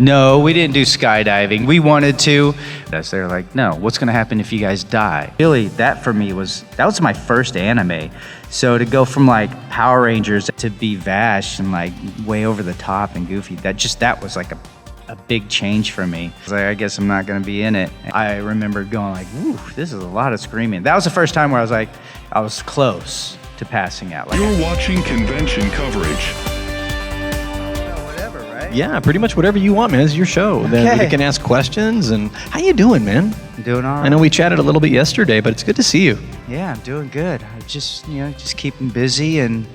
No, we didn't do skydiving. We wanted to. They're like, no, what's gonna happen if you guys die? Really, that for me was my first anime. So to go from like Power Rangers to be Vash and like way over the top and goofy, that was like a big change for me. I was like, I guess I'm not gonna be in it. I remember going like, ooh, this is a lot of screaming. That was the first time where I was close to passing out. Like, you're watching convention coverage. Yeah, pretty much whatever you want, man. It's your show. Okay. Then we can ask questions. And how you doing, man? I'm doing all right. I know we chatted a little bit yesterday, but it's good to see you. Yeah, I'm doing good. I just keeping busy and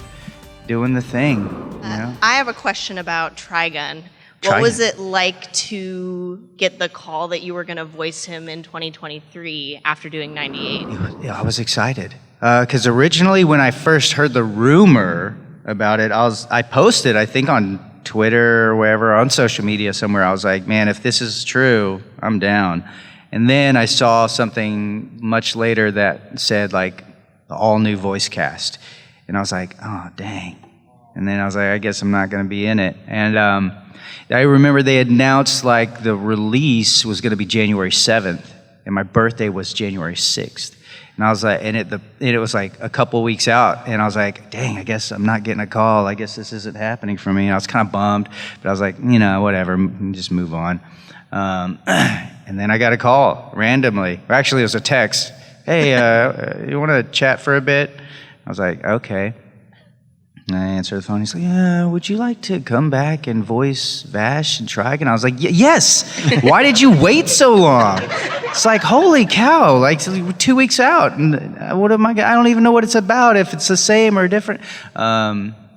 doing the thing. I have a question about Trigun. What was it like to get the call that you were going to voice him in 2023 after doing 98? Yeah, I was excited because originally when I first heard the rumor about it, I posted, I think on Twitter or wherever, on social media somewhere, I was like, man, if this is true, I'm down. And then I saw something much later that said like all new voice cast. And I was like, oh, dang. And then I was like, I guess I'm not going to be in it. And I remember they announced like the release was going to be January 7th, and my birthday was January 6th. And I was like, and it was like a couple weeks out, and I was like, dang, I guess I'm not getting a call. I guess this isn't happening for me. And I was kind of bummed, but I was like, whatever, just move on. And then I got a call randomly. Or actually, it was a text. Hey, you want to chat for a bit? I was like, okay. And I answered the phone. He's like, yeah, would you like to come back and voice Vash and Trigun? And I was like, yes. Why did you wait so long? It's like, holy cow, like 2 weeks out. And what am I don't even know what it's about, if it's the same or different.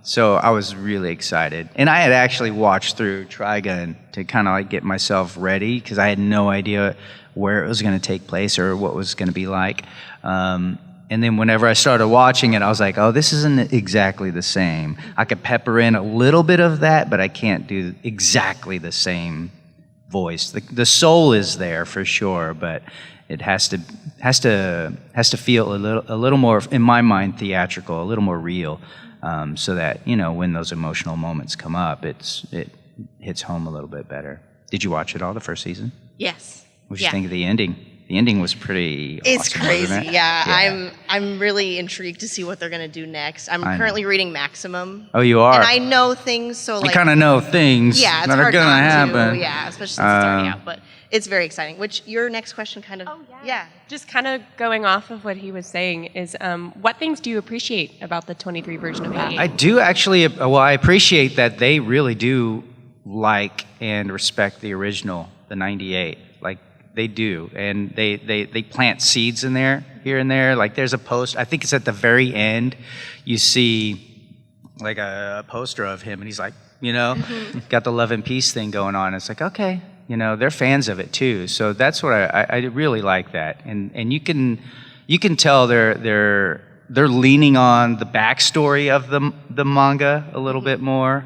So I was really excited. And I had actually watched through Trigun to kind of like get myself ready because I had no idea where it was going to take place or what it was going to be like. And then whenever I started watching it, I was like, oh, this isn't exactly the same. I could pepper in a little bit of that, but I can't do exactly the same voice. The soul is there for sure, but it has to feel a little more, in my mind, theatrical, a little more real, so that when those emotional moments come up, it hits home a little bit better. Did you watch it all, the first season? Yes. What did you think of the ending? The ending was pretty It's awesome, crazy, wasn't it? yeah. I'm really intrigued to see what they're going to do next. I'm currently reading Maximum. Oh, you are? And I know things, so like... You kind of know things yeah, it's that are hard going to not happen. to, yeah, especially since it's already out. But it's very exciting, which your next question kind of... Oh, yeah. Yeah. Just kind of going off of what he was saying is, what things do you appreciate about the 23 version of 88? I do actually, I appreciate that they really do like and respect the original, the 98. Like, they do, and they plant seeds in there, here and there. Like there's a post, I think it's at the very end, you see like a poster of him, and he's like, got the love and peace thing going on. It's like, okay, they're fans of it too. So that's what I really like that, and you can tell they're leaning on the backstory of the manga a little bit more.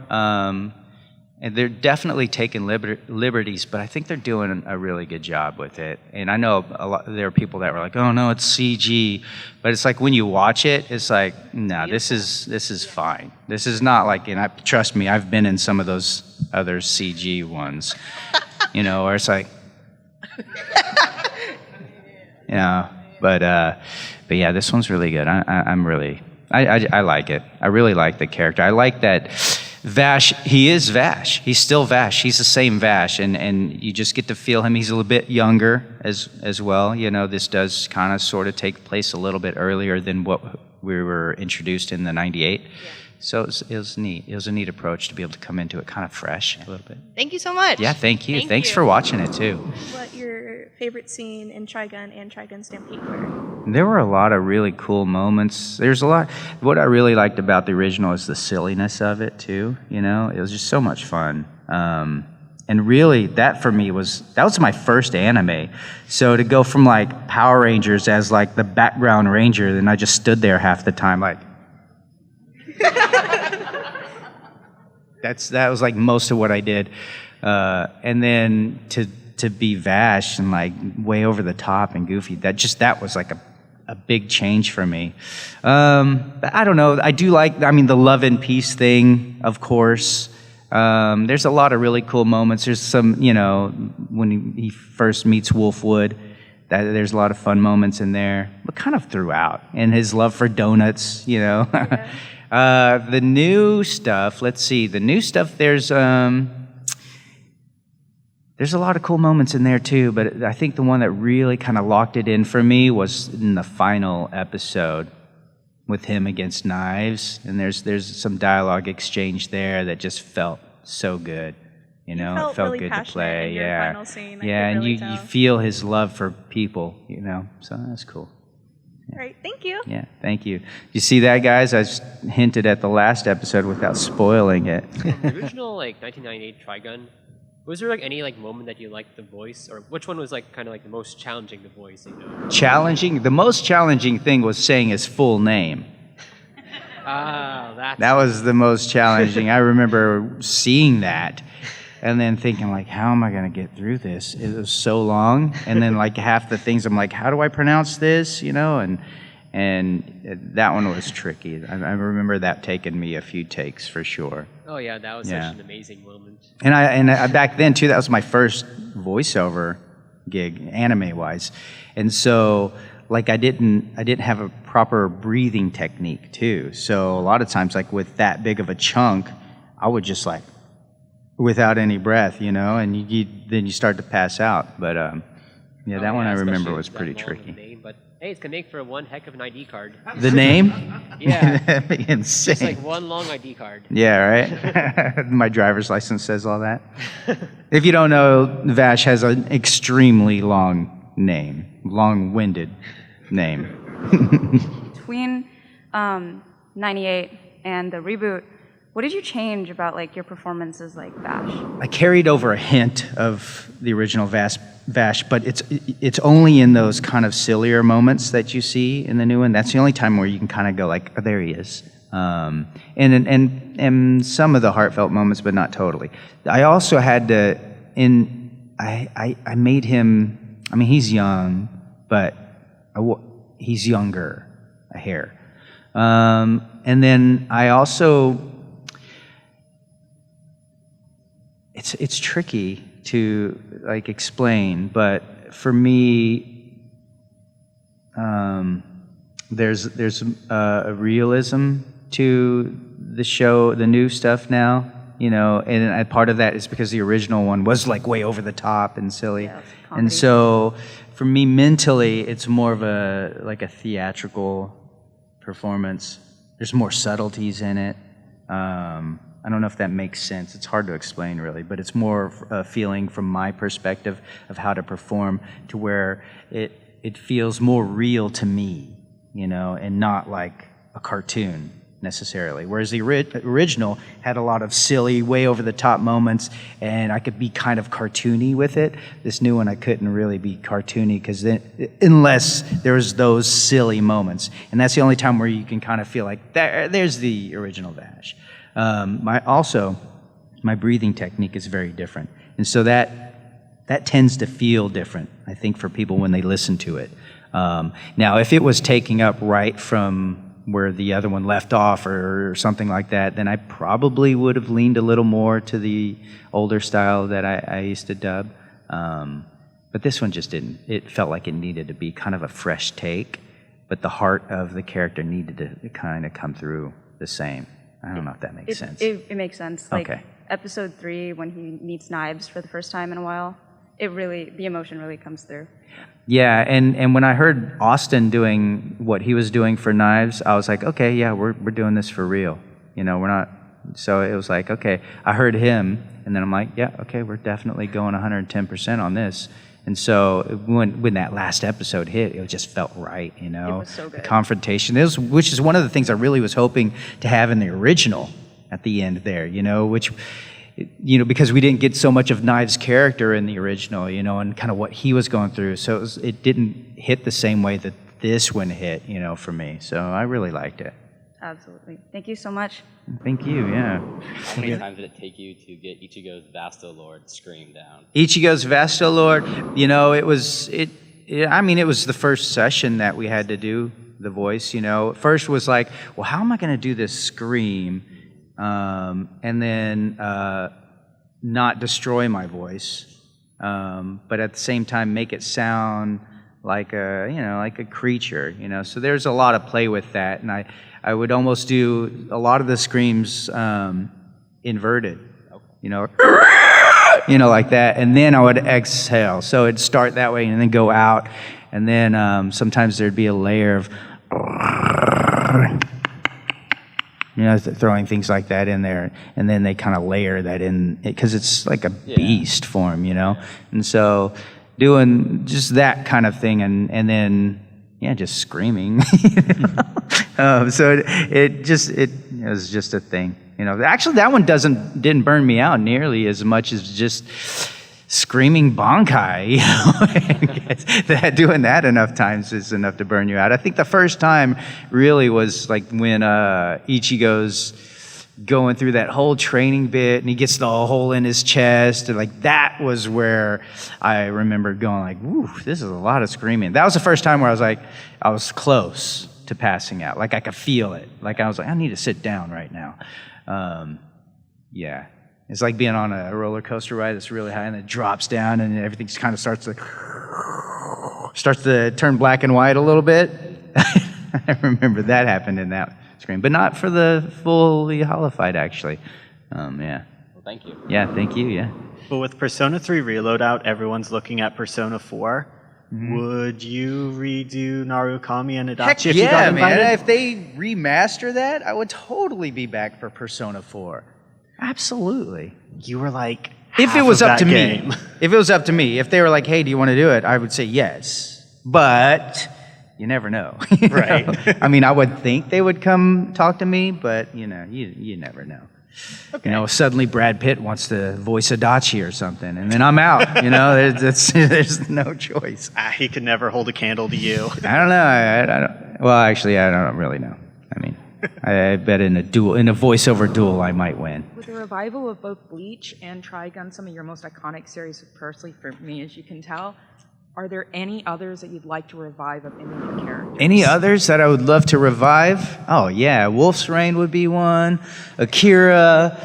And they're definitely taking liberties, but I think they're doing a really good job with it. And I know there are people that were like, "Oh no, it's CG," but it's like when you watch it, it's like, "No, this is fine. This is not like." And trust me, I've been in some of those other CG ones, where it's like, But yeah, this one's really good. I like it. I really like the character. I like that. Vash, he is Vash. He's still Vash. He's the same Vash, and you just get to feel him. He's a little bit younger as well. This does kind of sort of take place a little bit earlier than what we were introduced in the 98. Yeah. So it was neat. It was a neat approach to be able to come into it kind of fresh a little bit. Thank you so much. Yeah, thank you. Thanks for watching it too. What your favorite scene in Trigun and Trigun Stampede were? There were a lot of really cool moments. There's a lot. What I really liked about the original is the silliness of it too. It was just so much fun. And really, that for me was my first anime. So to go from like Power Rangers as like the background ranger, then I just stood there half the time like. That was like most of what I did, and then to be Vash and like way over the top and goofy. That was like a big change for me. But I don't know. I do like. I mean, the love and peace thing, of course. There's a lot of really cool moments. There's some, when he first meets Wolfwood, there's a lot of fun moments in there, but kind of throughout. And his love for donuts, Yeah. The new stuff, let's see. The new stuff, there's a lot of cool moments in there too, but I think the one that really kind of locked it in for me was in the final episode with him against Knives. And there's some dialogue exchange there that just felt so good. It felt really good to passionate play. in your Yeah. final scene. I Yeah, could and really you tell. feel his love for people, so that's cool. All right, thank you. Yeah, thank you. You see that, guys? I just hinted at the last episode without spoiling it. The original 1998 Trigun, was there any moment that you liked the voice, or which one was kind of the most challenging to voice? Challenging? The most challenging thing was saying his full name. That was the most challenging. I remember seeing that and then thinking how am I going to get through this? It was so long. And then half the things I'm how do I pronounce this? And that one was tricky. I remember that taking me a few takes for sure. Oh yeah, that was such an amazing moment. And I back then too, that was my first voiceover gig, anime wise. And so I didn't have a proper breathing technique too. So a lot of times with that big of a chunk, I would just without any breath, and then you start to pass out. But that one I remember was pretty tricky. Name, but hey, it's gonna make for one heck of an ID card. The name? Yeah. That'd be insane. Just one long ID card. Yeah, right? My driver's license says all that. If you don't know, Vash has an extremely long name, long-winded name. Between 98 and the reboot, what did you change about your performances like Vash? I carried over a hint of the original Vash, but it's only in those kind of sillier moments that you see in the new one. That's the only time where you can kind of go oh, there he is. And some of the heartfelt moments, but not totally. I also had to, I made him, he's young, but he's younger, a hair. And then I also, it's tricky to explain, but for me, there's a realism to the show, the new stuff now, and part of that is because the original one was way over the top and silly, and so for me mentally, it's more of a theatrical performance. There's more subtleties in it. I don't know if that makes sense. It's hard to explain, really, but it's more a feeling from my perspective of how to perform to where it feels more real to me, and not like a cartoon necessarily. Whereas the original had a lot of silly, way over the top moments, and I could be kind of cartoony with it. This new one, I couldn't really be cartoony unless there was those silly moments, and that's the only time where you can kind of feel there's the original Vash. My breathing technique is very different, and so that tends to feel different, I think, for people when they listen to it. Now, if it was taking up right from where the other one left off or something like that, then I probably would have leaned a little more to the older style that I used to dub. But this one just didn't. It felt like it needed to be kind of a fresh take, but the heart of the character needed to kind of come through the same. I don't know if that makes sense. It makes sense. Okay. Episode 3, when he meets Knives for the first time in a while, the emotion really comes through. Yeah, and when I heard Austin doing what he was doing for Knives, I was like, okay, yeah, we're doing this for real. We're not. So it was like, okay, I heard him, and then I'm like, yeah, okay, we're definitely going 110% on this. And so when that last episode hit, it just felt right, It was so good. The confrontation, which is one of the things I really was hoping to have in the original at the end there, which, because we didn't get so much of Knives' character in the original, and kind of what he was going through. So it didn't hit the same way that this one hit, for me. So I really liked it. Absolutely. Thank you so much. Thank you, yeah. How many times did it take you to get Ichigo's Vasto Lord scream down? Ichigo's Vasto Lord, it was the first session that we had to do the voice, First was like, well, how am I going to do this scream and then not destroy my voice, but at the same time make it sound like a creature, So there's a lot of play with that, and I would almost do a lot of the screams inverted, like that, and then I would exhale. So it'd start that way and then go out, and then sometimes there'd be a layer of, throwing things like that in there, and then they kind of layer that in, because it's like a beast form, and so doing just that kind of thing, and then just screaming. So it was just a thing. Actually, that one didn't burn me out nearly as much as just screaming Bankai. Doing that enough times is enough to burn you out. I think the first time really was like when Ichigo's going through that whole training bit, and he gets the hole in his chest, and like that was where I remember going like, "Woo, this is a lot of screaming." That was the first time where I was like, I was close to passing out. Like I could feel it. Like I was like, I need to sit down right now. It's like being on a roller coaster ride that's really high and it drops down and everything just kind of starts to turn black and white a little bit. I remember that happened in that screen, but not for the fully holified, actually. Well, thank you. Yeah, thank you, yeah. But with Persona 3 Reload out, everyone's looking at Persona 4. Would you redo Narukami and Adachi if you got invited? Man. If they remaster that, I would totally be back for Persona 4. Absolutely. You were like, if it was up to me. If it was up to me. If they were like, hey, do you want to do it? I would say yes. But you never know. Right. I mean, I would think they would come talk to me, but you never know. Okay. Suddenly Brad Pitt wants to voice Adachi or something, and then I'm out. There's no choice. He could never hold a candle to you. I don't know. I don't. Well, actually, I don't really know. I mean, I bet in a voiceover duel, I might win. With the revival of both Bleach and Trigun, some of your most iconic series, personally for me, as you can tell, are there any others that you'd like to revive of any of your characters? Any others that I would love to revive? Oh, yeah. Wolf's Rain would be one. Akira.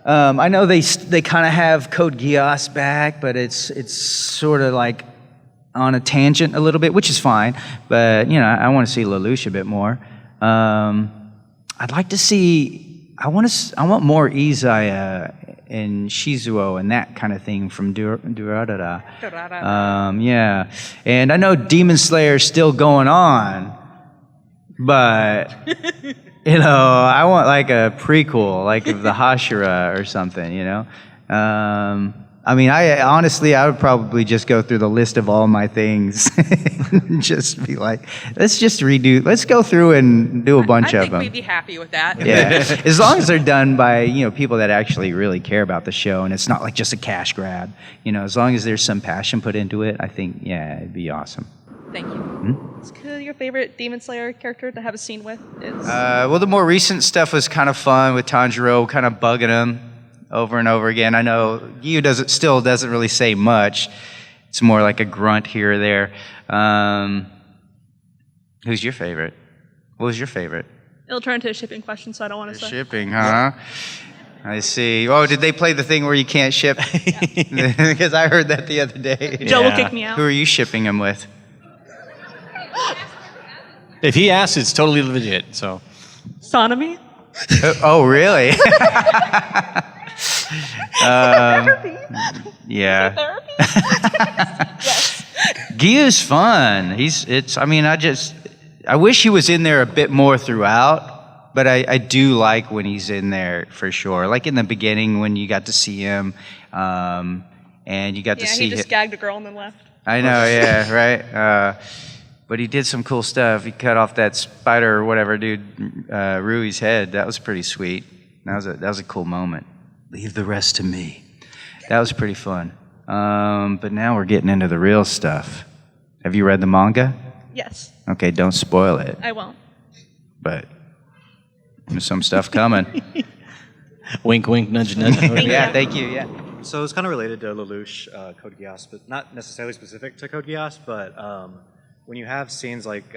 I know they kind of have Code Geass back, but it's sort of like on a tangent a little bit, which is fine. But, I want to see Lelouch a bit more. I'd like to see... I want more Izaya and Shizuo and that kind of thing from Durarara. Yeah. And I know Demon Slayer's still going on, but, I want like a prequel, like of the Hashira or something, I mean, I would probably just go through the list of all my things and just be like, let's go through and do a bunch of them. I think we'd be happy with that. Yeah, as long as they're done by, people that actually really care about the show and it's not like just a cash grab, as long as there's some passion put into it, I think, it'd be awesome. Thank you. Who your favorite Demon Slayer character to have a scene with is? Well, the more recent stuff was kind of fun with Tanjiro kind of bugging him over and over again. I know Gyu still doesn't really say much. It's more like a grunt here or there. Who's your favorite? What was your favorite? It'll turn into a shipping question, so I don't want to say. Shipping, huh? I see. Oh, did they play the thing where you can't ship? Because I heard that the other day. Joe will kick me out. Who are you shipping him with? If he asks, it's totally legit. So. Sonomy? Oh, really? Yeah. Therapy? Yes. Gyu's fun. I wish he was in there a bit more throughout, but I do like when he's in there for sure. Like in the beginning when you got to see him, and you got to see he just gagged a girl and then left. I know, yeah, right? But he did some cool stuff. He cut off that spider or whatever dude, Rui's head. That was pretty sweet. That was a cool moment. Leave the rest to me. That was pretty fun. But now we're getting into the real stuff. Have you read the manga? Yes. Okay, don't spoil it. I won't. But there's some stuff coming. Wink, wink, nudge, nudge. Yeah, thank you, yeah. So it's kind of related to Lelouch, Code Geass, but not necessarily specific to Code Geass, but when you have scenes like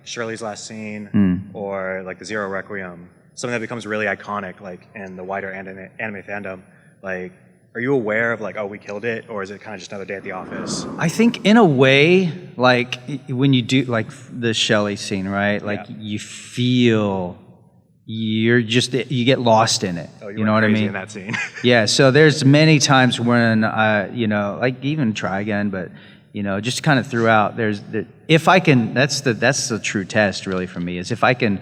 Shirley's last scene or like the Zero Requiem, something that becomes really iconic, like in the wider anime fandom, like, are you aware of like, oh, we killed it, or is it kind of just another day at the office? I think in a way, like when you do like the Shelley scene, right? Like you feel you get lost in it. Oh, you know what I mean? In that scene. Yeah. So there's many times when you know, like even Trigun, but you know, just kind of throughout. If I can, that's the true test really for me, is if I can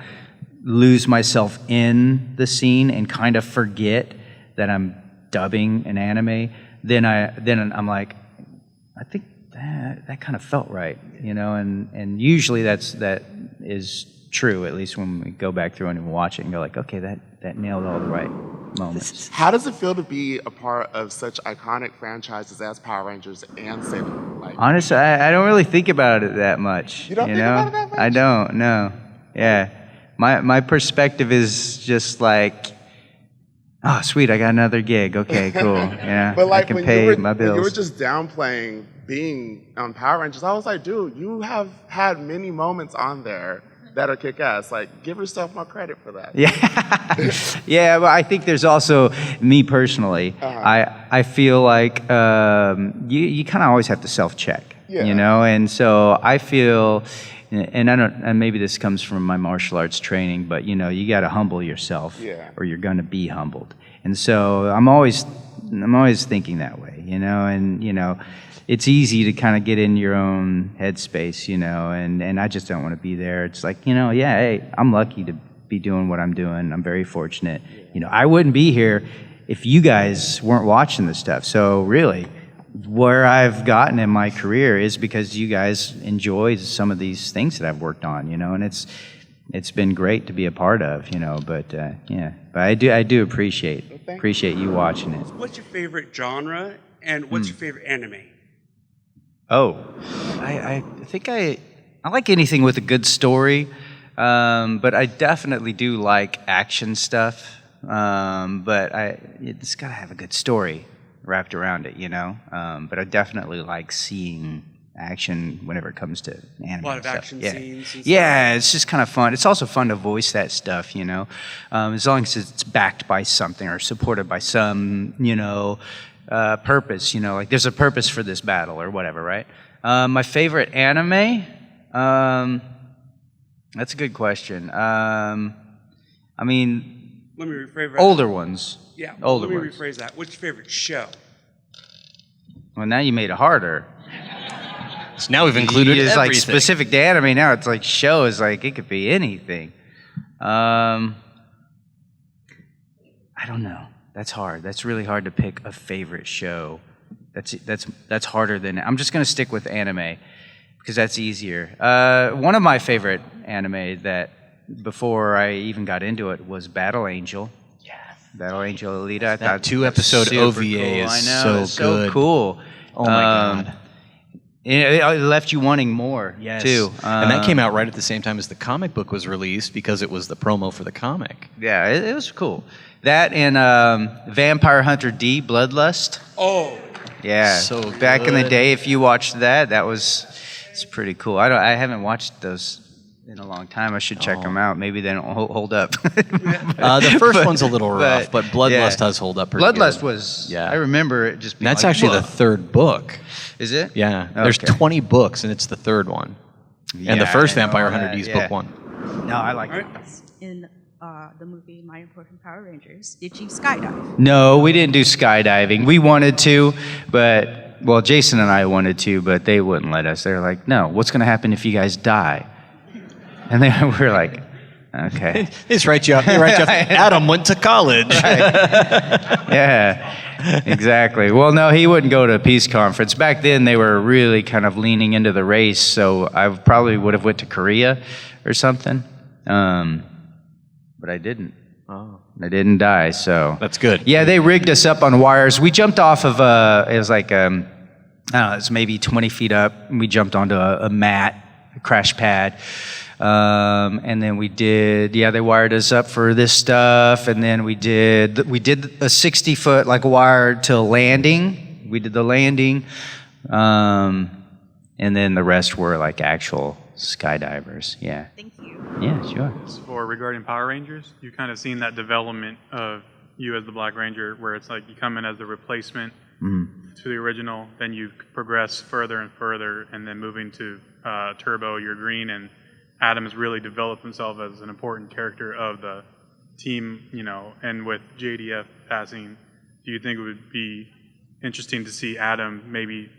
lose myself in the scene and kind of forget that I'm dubbing an anime, then I'm like, I think that kind of felt right, you know, and usually that is true, at least when we go back through and watch it and go like, okay, that nailed all the right moments. How does it feel to be a part of such iconic franchises as Power Rangers and Sailor Moon? Like, honestly, I don't really think about it that much. You don't think know? about it that much? I don't, no. Yeah. My perspective is just like, oh, sweet, I got another gig. Okay, cool. Yeah, but like I can when pay you were, my bills. When you were just downplaying being on Power Rangers, I was like, dude, you have had many moments on there that are kick-ass. Like, give yourself more credit for that. Yeah, yeah. But I think there's also me personally. I feel like you kind of always have to self-check. Yeah. You know, and so I feel. And I don't, and maybe this comes from my martial arts training, but you know, you got to humble yourself, or you're going to be humbled. And so I'm always thinking that way, you know. And you know, it's easy to kind of get in your own headspace, you know. And I just don't want to be there. It's like, you know, yeah, hey, I'm lucky to be doing what I'm doing. I'm very fortunate. You know, I wouldn't be here if you guys weren't watching this stuff. So really, where I've gotten in my career is because you guys enjoy some of these things that I've worked on, you know, and it's been great to be a part of, you know, but yeah, but I do appreciate you watching it. What's your favorite genre and what's your favorite anime? Oh, I think I like anything with a good story, but I definitely do like action stuff, but it's got to have a good story wrapped around it, you know. But I definitely like seeing action whenever it comes to anime. A lot of stuff. action Yeah. scenes. And stuff. Yeah, it's just kind of fun. It's also fun to voice that stuff, you know, as long as it's backed by something or supported by some, you know, purpose. You know, like there's a purpose for this battle or whatever, right? My favorite anime. That's a good question. I mean, let me rephrase that. Older ones. Yeah, older let me ones. rephrase that. What's your favorite show? Well, now you made it harder. So now we've included it's like everything. specific to anime. Now it's like show is like it could be anything. I don't know. That's hard. That's really hard to pick a favorite show. That's harder than. I'm just gonna stick with anime because that's easier. One of my favorite anime that before I even got into it was Battle Angel. Battle Angel Alita. I That thought 2-episode super OVA cool. is I know, so it's so good. cool. Oh my God. It left you wanting more too. And that came out right at the same time as the comic book was released because it was the promo for the comic. Yeah, it was cool. That and Vampire Hunter D, Bloodlust. Oh. Yeah. So back in the good. day, if you watched that, it's pretty cool. I haven't watched those in a long time. I should check them out. Maybe they don't hold up. The first one's a little rough, but Bloodlust does hold up pretty Bloodlust good. was. Yeah. I remember it just. Being That's like, actually "Whoa." the third book. Is it? Yeah. There's Okay. 20 books, and it's the third one. Yeah, And the first I know Vampire that, Hunter D is yeah. book one. No, I like it. In the movie Mighty Morphin Power Rangers, did you skydive? No, we didn't do skydiving. We wanted to, but well, Jason and I wanted to, but they wouldn't let us. They're like, "No, what's going to happen if you guys die?" And then we're like, "Okay." They just write you up. Adam went to college. Yeah, exactly. Well, no, he wouldn't go to a peace conference. Back then, they were really kind of leaning into the race, so I probably would have went to Korea or something. But I didn't. Oh. I didn't die, so. That's good. Yeah, they rigged us up on wires. We jumped off of it was like, I don't know, it's maybe 20 feet up. And we jumped onto a mat, a crash pad. And then they wired us up for this stuff. And then we did a 60-foot like wire to landing. We did the landing. And then the rest were like actual skydivers. Yeah. Thank you. Yeah, sure. For regarding Power Rangers, you kind of seen that development of you as the Black Ranger, where it's like you come in as the replacement to the original, then you progress further and further, and then moving to Turbo, you're green, and Adam has really developed himself as an important character of the team, you know, and with JDF passing, do you think it would be interesting to see Adam maybe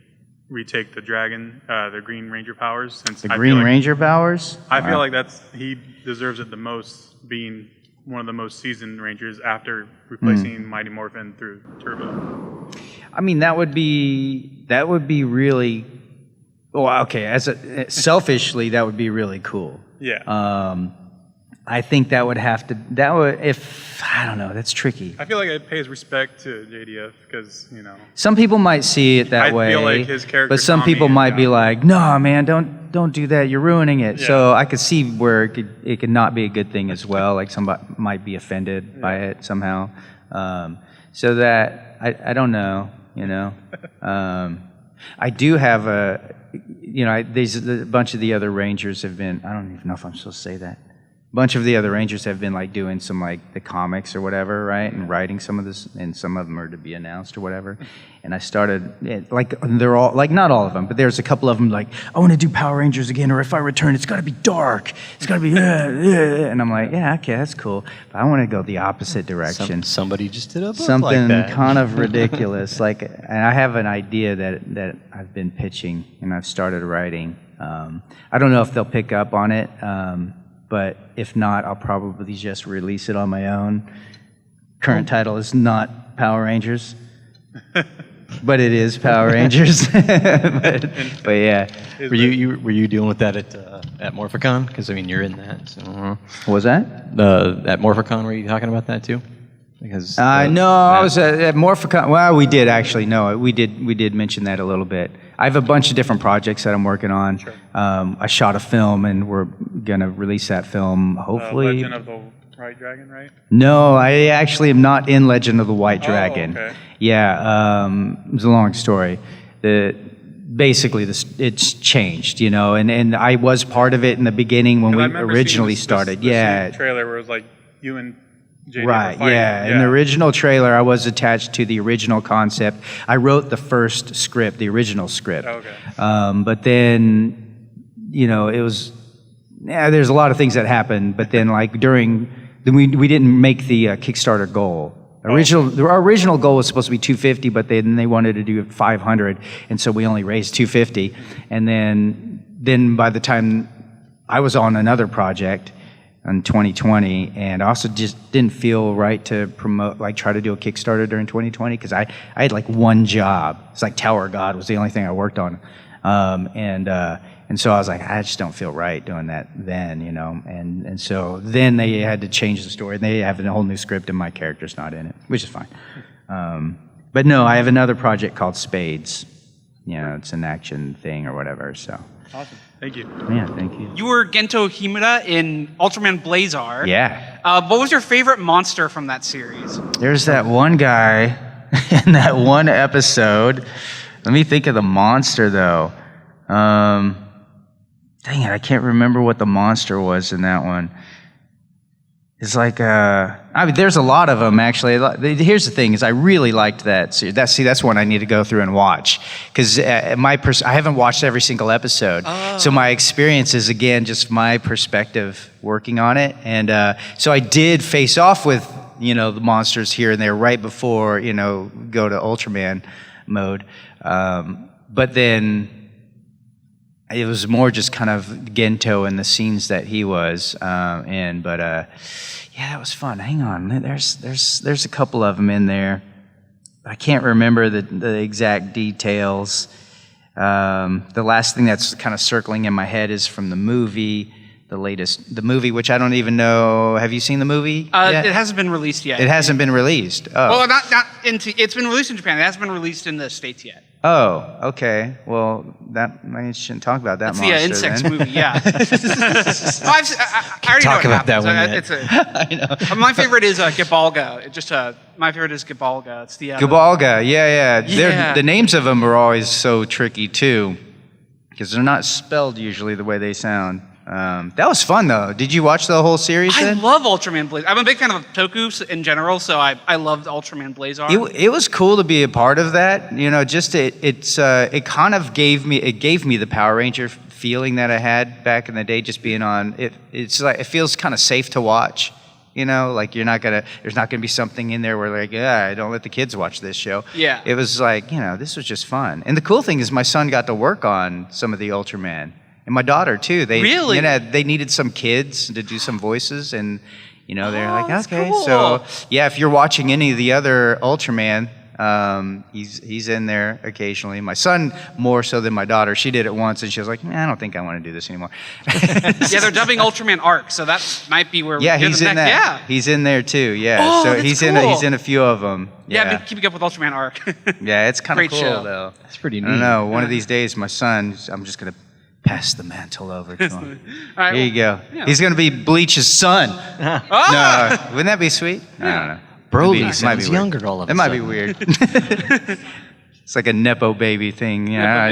retake the the Green Ranger powers? Since The Green Ranger powers? I feel Wow. like he deserves it the most, being one of the most seasoned Rangers after replacing Mighty Morphin through Turbo. I mean, that would be really. Well, okay. Selfishly, that would be really cool. Yeah. I think that would have to. That would I don't know. That's tricky. I feel like it pays respect to JDF because, you know. Some people might see it that I way, feel like his character but some Tommy people and might be like, "No, man, don't do that. You're ruining it." Yeah. So I could see where it could not be a good thing as well. Like somebody might be offended by it somehow. So that I don't know. You know, I do have a bunch of the other Rangers have been. I don't even know if I'm supposed to say that. A bunch of the other Rangers have been like doing some like the comics or whatever, right? And writing some of this, and some of them are to be announced or whatever. And I started, like, they're all, like, not all of them, but there's a couple of them like, I want to do Power Rangers again, or if I return, it's got to be dark. It's got to be, and I'm like, yeah, okay, that's cool. But I want to go the opposite direction. Somebody just did a book Something like that. kind of ridiculous. Like, and I have an idea that I've been pitching, and I've started writing. I don't know if they'll pick up on it. But if not, I'll probably just release it on my own. Current title is not Power Rangers, but it is Power Rangers. but yeah. Were you dealing with that at Morphicon? Because I mean, you're in that. So, What was that? At Morphicon, were you talking about that too? Because no, I was at Morphicon. Well, we did actually. No, we did mention that a little bit. I have a bunch of different projects that I'm working on. Sure. I shot a film, and we're gonna release that film hopefully. Legend of the White Dragon, right? No, I actually am not in Legend of the White Dragon. Okay. Yeah, it's a long story. Basically, it's changed, you know, and I was part of it in the beginning when we originally started. The trailer where it was like you and JD right, were fighting. yeah. In the original trailer, I was attached to the original concept. I wrote the first script, the original script. Okay. But then, you know, it was, there's a lot of things that happened, but then like we didn't make the Kickstarter goal. Our original goal was supposed to be 250, but then they wanted to do 500, and so we only raised 250. And then by the time I was on another project in 2020, and I also just didn't feel right to try to do a Kickstarter during 2020 because I had like one job. It's like Tower of God was the only thing I worked on, and so I was like, I just don't feel right doing that then, you know. And so then they had to change the story. They have a whole new script, and my character's not in it, which is fine. But no, I have another project called Spades. You know, it's an action thing or whatever. So. Awesome. Thank you. Yeah, thank you. You were Gento Himura in Ultraman Blazar. Yeah. What was your favorite monster from that series? There's that one guy in that one episode. Let me think of the monster, though. Dang it, I can't remember what the monster was in that one. It's like, I mean, there's a lot of them, actually. Here's the thing, is I really liked that series. That's one I need to go through and watch. Because I haven't watched every single episode. Oh. So my experience is, again, just my perspective working on it. And so I did face off with, you know, the monsters here and there right before, you know, go to Ultraman mode. But then it was more just kind of Gento and the scenes that he was in. But yeah, that was fun. Hang on, there's a couple of them in there. I can't remember the exact details. The last thing that's kind of circling in my head is from the movie, the movie, which I don't even know. Have you seen the movie? It hasn't been released yet. It hasn't been released. Oh. Well, it's been released in Japan. It hasn't been released in the States yet. Oh, okay. Well, I shouldn't talk about that monster. The insects then. movie, yeah. I already talk know about that one. I know. My favorite is Gibalga. My favorite is Gibalga. It's the Gibalga. Yeah. The names of them are always so tricky too, because they're not spelled usually the way they sound. That was fun though. Did you watch the whole series I then? love Ultraman Blazar. I'm a big fan of Toku in general, so I loved Ultraman Blazar. It was cool to be a part of that. You know, just it kind of gave me the Power Ranger feeling that I had back in the day. Just being on it, it's like it feels kind of safe to watch. You know, like there's not gonna be something in there where like, yeah, don't let the kids watch this show. Yeah. It was like, you know, this was just fun. And the cool thing is my son got to work on some of the Ultraman. And my daughter too. Really? You know, they needed some kids to do some voices, and you know they're like, that's okay, cool. so yeah. If you're watching any of the other Ultraman, he's in there occasionally. My son more so than my daughter. She did it once, and she was like, I don't think I want to do this anymore. Yeah, they're dubbing Ultraman Arc, so that might be where. Yeah, he's in that. Yeah. He's in there too. Yeah, Oh, so that's he's cool. in a few of them. Yeah, I've been keeping up with Ultraman Arc. Yeah, it's kind of Great cool show. though. It's pretty I neat. don't know. One of these days, my son, I'm just gonna pass the mantle over to him. All right, Here you go. yeah. He's gonna be Bleach's son. Ah! No, wouldn't that be sweet? I don't know. Broly Might be sounds weird. younger all of a It might be sudden. weird. It's like a nepo baby thing. Yeah,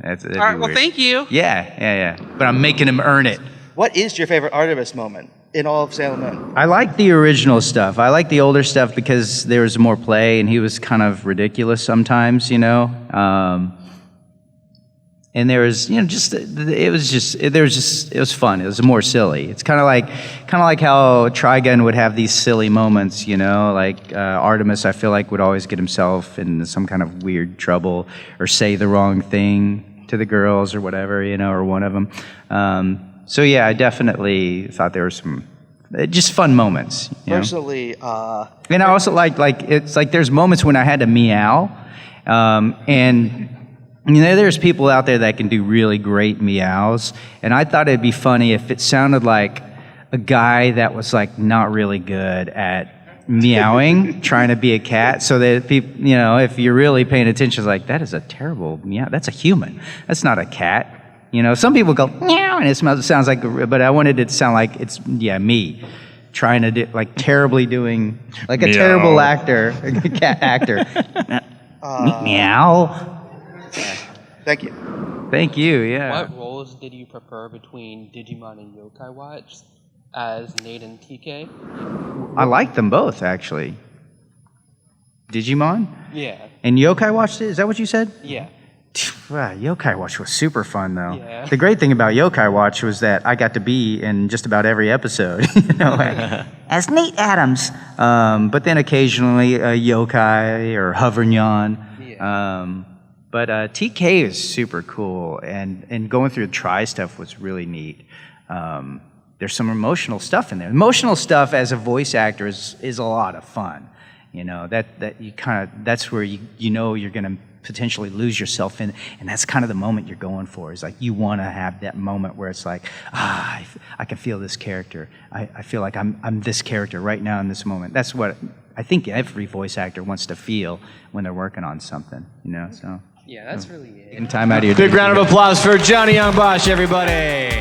that'd All right, be well, weird. thank you. Yeah. But I'm making him earn it. What is your favorite Artemis moment in all of Sailor Moon? I like the original stuff. I like the older stuff because there was more play and he was kind of ridiculous sometimes, you know. And there was, you know, it was fun. It was more silly. It's kind of like how Trigun would have these silly moments, you know, like Artemis, I feel like would always get himself in some kind of weird trouble or say the wrong thing to the girls or whatever, you know, or one of them. So yeah, I definitely thought there were some just fun moments. You know? Personally, And I also like it's like there's moments when I had to meow, and you know there's people out there that can do really great meows, and I thought it'd be funny if it sounded like a guy that was like not really good at meowing, trying to be a cat, so that people, you know, if you're really paying attention, it's like that is a terrible meow. That's a human. That's not a cat. You know, some people go meow, and it sounds like, but I wanted it to sound like it's me. Trying to do, like, terribly doing, like a Meow. terrible actor, a cat actor. Meow. Thank you. Thank you, yeah. What roles did you prefer between Digimon and Yo-Kai Watch as Nate and TK? I like them both, actually. Digimon? Yeah. And Yo-Kai Watch, is that what you said? Yeah. Wow, Yo-Kai Watch was super fun, though. Yeah. The great thing about Yo-Kai Watch was that I got to be in just about every episode, you know, like, as Nate Adams. But then occasionally Yo-Kai or Hovernyan. But TK is super cool, and going through the Tri stuff was really neat. There's some emotional stuff in there. Emotional stuff as a voice actor is a lot of fun. You know, that you kind of, that's where you know you're going to potentially lose yourself in, and that's kind of the moment you're going for. Is like you want to have that moment where it's like, I can feel this character. I feel like I'm this character right now in this moment. That's what I think every voice actor wants to feel when they're working on something. You know, so Yeah, that's really it. getting time out of your Big day. round of applause for Johnny Yong Bosch, everybody.